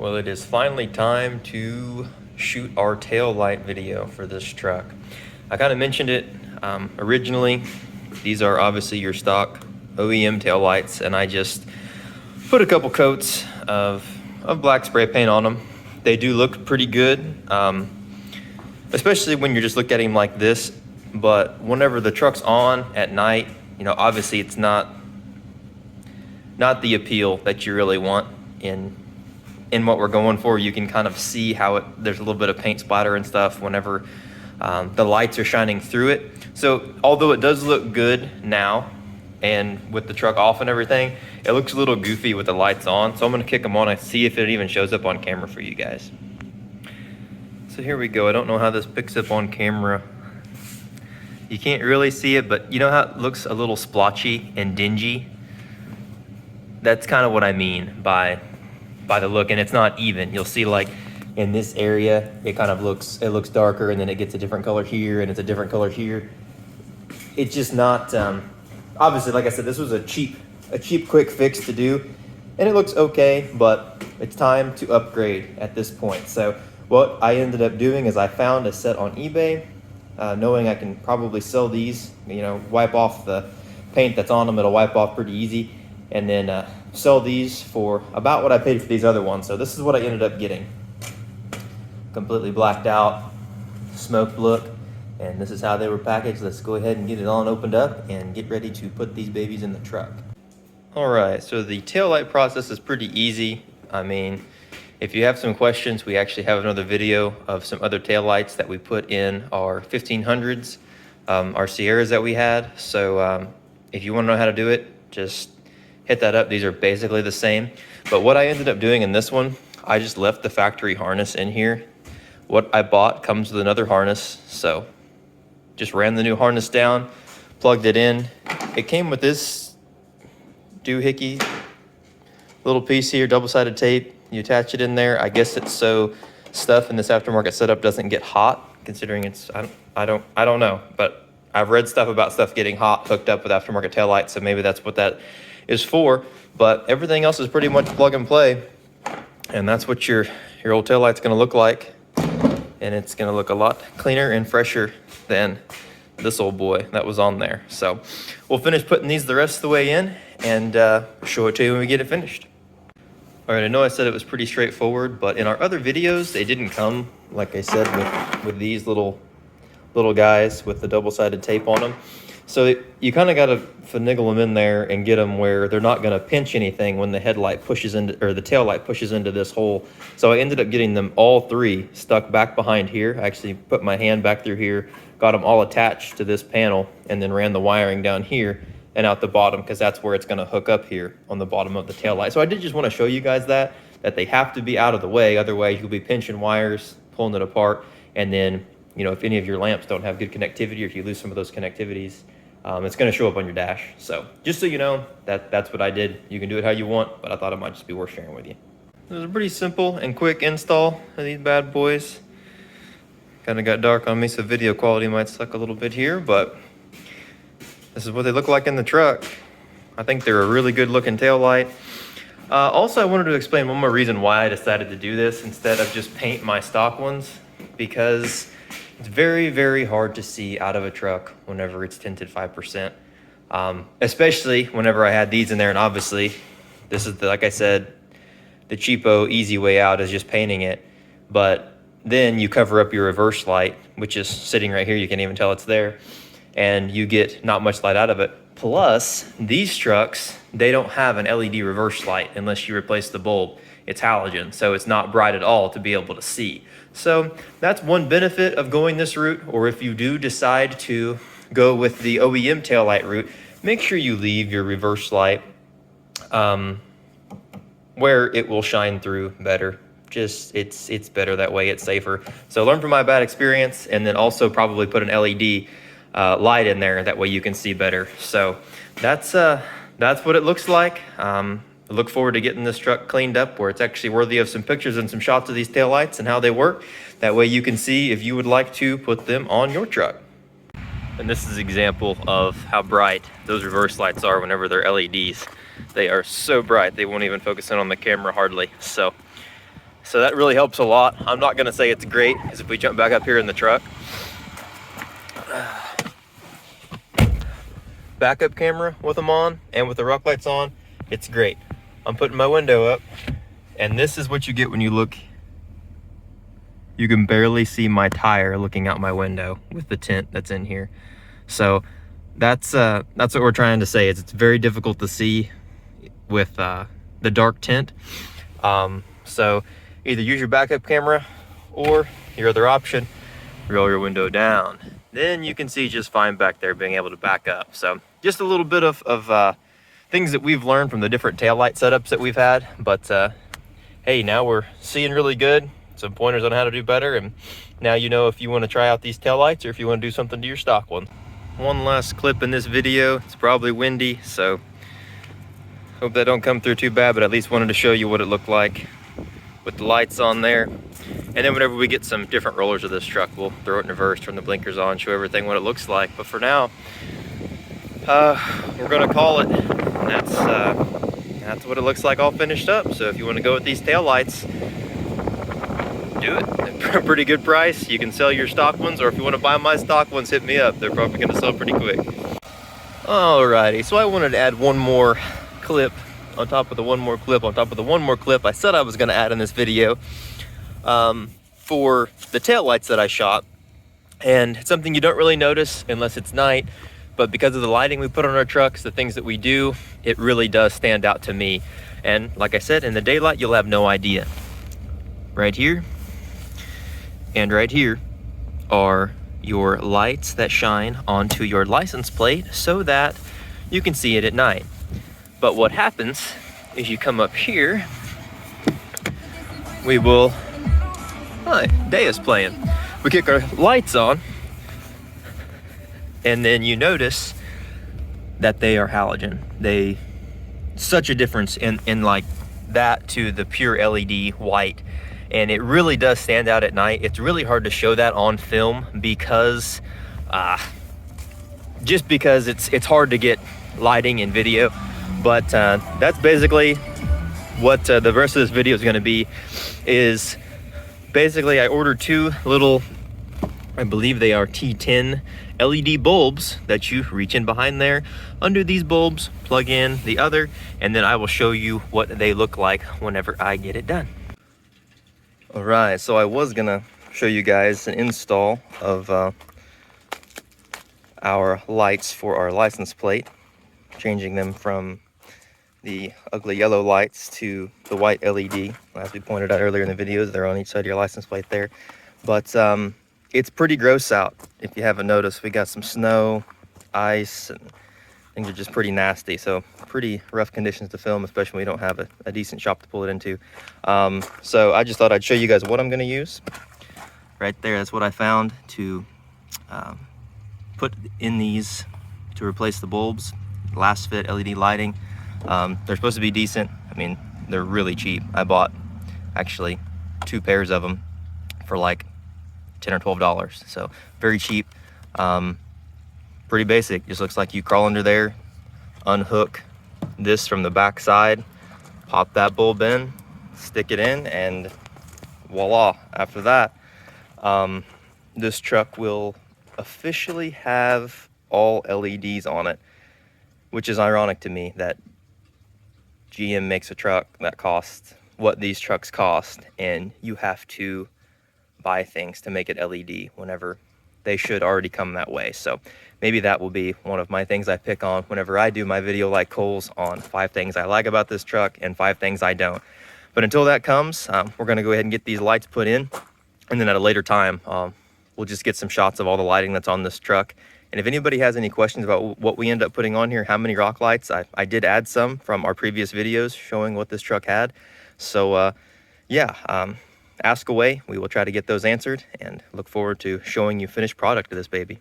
Well, it is finally time to shoot our tail light video for this truck. I kind of mentioned it originally. These are obviously your stock OEM tail lights, and I just put a couple coats of black spray paint on them. They do look pretty good, especially when you're just looking at them like this. But whenever the truck's on at night, you know, obviously it's not the appeal that you really want in what we're going for. You can kind of see how there's a little bit of paint splatter and stuff whenever the lights are shining through it. So although it does look good now, and with the truck off and everything, it looks a little goofy with the lights on. So I'm gonna kick them on and see if it even shows up on camera for you guys. So here we go. I don't know how this picks up on camera. You can't really see it, but you know how it looks a little splotchy and dingy? That's kind of what I mean by the look, and it's not even. You'll see like in this area, it looks darker, and then it gets a different color here, and it's a different color here. It's just not, obviously, like I said, this was a cheap quick fix to do, and it looks okay, but it's time to upgrade at this point. So what I ended up doing is I found a set on eBay, knowing I can probably sell these, you know, wipe off the paint that's on them. It'll wipe off pretty easy, and then sell these for about what I paid for these other ones. So this is what I ended up getting. Completely blacked out, smoked look, and this is how they were packaged. Let's go ahead and get it on opened up and get ready to put these babies in the truck. All right, so the taillight process is pretty easy. I mean, if you have some questions, we actually have another video of some other taillights that we put in our 1500s, our Sierras that we had. So if you want to know how to do it, just hit that up. These are basically the same. But what I ended up doing in this one, I just left the factory harness in here. What I bought comes with another harness, so just ran the new harness down, plugged it in. It came with this doohickey little piece here, double-sided tape. You attach it in there. I guess it's so stuff in this aftermarket setup doesn't get hot, considering it's, I don't know, but I've read stuff about stuff getting hot hooked up with aftermarket taillights, so maybe that's what that is for. But everything else is pretty much plug and play, and that's what your old taillight's gonna look like. And it's gonna look a lot cleaner and fresher than this old boy that was on there. So we'll finish putting these the rest of the way in, and show it to you when we get it finished. All right, I know I said it was pretty straightforward, but in our other videos, they didn't come, like I said, with these little guys with the double-sided tape on them. So you kind of got to finagle them in there and get them where they're not going to pinch anything when the headlight pushes into, or the tail light pushes into this hole. So I ended up getting them all three stuck back behind here. I actually put my hand back through here, got them all attached to this panel, and then ran the wiring down here and out the bottom, because that's where it's going to hook up here on the bottom of the tail light. So I did just want to show you guys that they have to be out of the way. Otherwise, you'll be pinching wires, pulling it apart, and then, you know, if any of your lamps don't have good connectivity, or if you lose some of those connectivities, it's going to show up on your dash. So just so you know, that's what I did. You can do it how you want, but I thought it might just be worth sharing with you. It was a pretty simple and quick install of these bad boys. Kind of got dark on me, so video quality might suck a little bit here, but this is what they look like in the truck. I think they're a really good looking tail light. Also, I wanted to explain one more reason why I decided to do this instead of just paint my stock ones, because it's very, very hard to see out of a truck whenever it's tinted 5%, especially whenever I had these in there. And obviously, this is, like I said, the cheapo, easy way out is just painting it. But then you cover up your reverse light, which is sitting right here. You can't even tell it's there. And you get not much light out of it. Plus, these trucks, they don't have an LED reverse light unless you replace the bulb. It's halogen, so it's not bright at all to be able to see. So that's one benefit of going this route. Or if you do decide to go with the OEM taillight route, make sure you leave your reverse light where it will shine through better. Just it's better that way. It's safer. So learn from my bad experience, and then also probably put an LED light in there. That way you can see better. So that's what it looks like. I look forward to getting this truck cleaned up where it's actually worthy of some pictures and some shots of these taillights and how they work. That way you can see if you would like to put them on your truck. And this is an example of how bright those reverse lights are whenever they're LEDs. They are so bright, they won't even focus in on the camera hardly. So So that really helps a lot. I'm not gonna say it's great, because if we jump back up here in the truck, backup camera with them on and with the rock lights on, it's great. I'm putting my window up, and this is what you get when you look. You can barely see my tire looking out my window with the tint that's in here. So that's what we're trying to say, is it's very difficult to see with the dark tint. So either use your backup camera, or your other option, roll your window down. Then you can see just fine back there, being able to back up. So just a little bit of things that we've learned from the different taillight setups that we've had. But hey, now we're seeing really good. Some pointers on how to do better, and now you know if you want to try out these taillights or if you want to do something to your stock one. One last clip in this video. It's probably windy, so hope that don't come through too bad, but at least wanted to show you what it looked like with the lights on there. And then whenever we get some different rollers of this truck, we'll throw it in reverse, turn the blinkers on, show everything what it looks like. But for now, we're gonna call it. That's what it looks like all finished up. So if you want to go with these taillights, do it. They're a pretty good price. You can sell your stock ones, or if you want to buy my stock ones, hit me up. They're probably going to sell pretty quick. Alrighty, so I wanted to add one more clip on top of the one more clip on top of the one more clip I said I was going to add in this video for the taillights that I shot. And it's something you don't really notice unless it's night, but because of the lighting we put on our trucks, the things that we do, it really does stand out to me. And like I said, in the daylight, you'll have no idea. Right here and right here are your lights that shine onto your license plate so that you can see it at night. But what happens is you come up here, we will, hi, day is playing. We kick our lights on, and then you notice that they are halogen. Such a difference in like that to the pure LED white. And it really does stand out at night. It's really hard to show that on film because just because it's hard to get lighting in video. But that's basically what the rest of this video is going to be. Is basically I ordered two little, I believe they are T10 LED bulbs that you reach in behind there, undo these bulbs, plug in the other, and then I will show you what they look like whenever I get it done. All right, so I was gonna show you guys an install of our lights for our license plate, changing them from the ugly yellow lights to the white LED. As we pointed out earlier in the videos, they're on each side of your license plate there. But it's pretty gross out. If you haven't noticed, we got some snow, ice, and things are just pretty nasty. So pretty rough conditions to film, especially when we don't have a decent shop to pull it into. So I just thought I'd show you guys what I'm gonna use. Right there, that's what I found to put in these to replace the bulbs. Last fit LED lighting. They're supposed to be decent. I mean, they're really cheap. I bought actually 2 pairs of them for like $10 or $12. So very cheap. Pretty basic. Just looks like you crawl under there, unhook this from the back side, pop that bulb in, stick it in, and voila. After that, this truck will officially have all LEDs on it, which is ironic to me that GM makes a truck that costs what these trucks cost, and you have to buy things to make it LED whenever they should already come that way. So maybe that will be one of my things I pick on whenever I do my video like Cole's on 5 things I like about this truck and 5 things I don't. But until that comes, we're gonna go ahead and get these lights put in, and then at a later time, we'll just get some shots of all the lighting that's on this truck. And if anybody has any questions about what we end up putting on here, how many rock lights, I did add some from our previous videos showing what this truck had. So yeah, ask away. We will try to get those answered, and look forward to showing you finished product of this baby.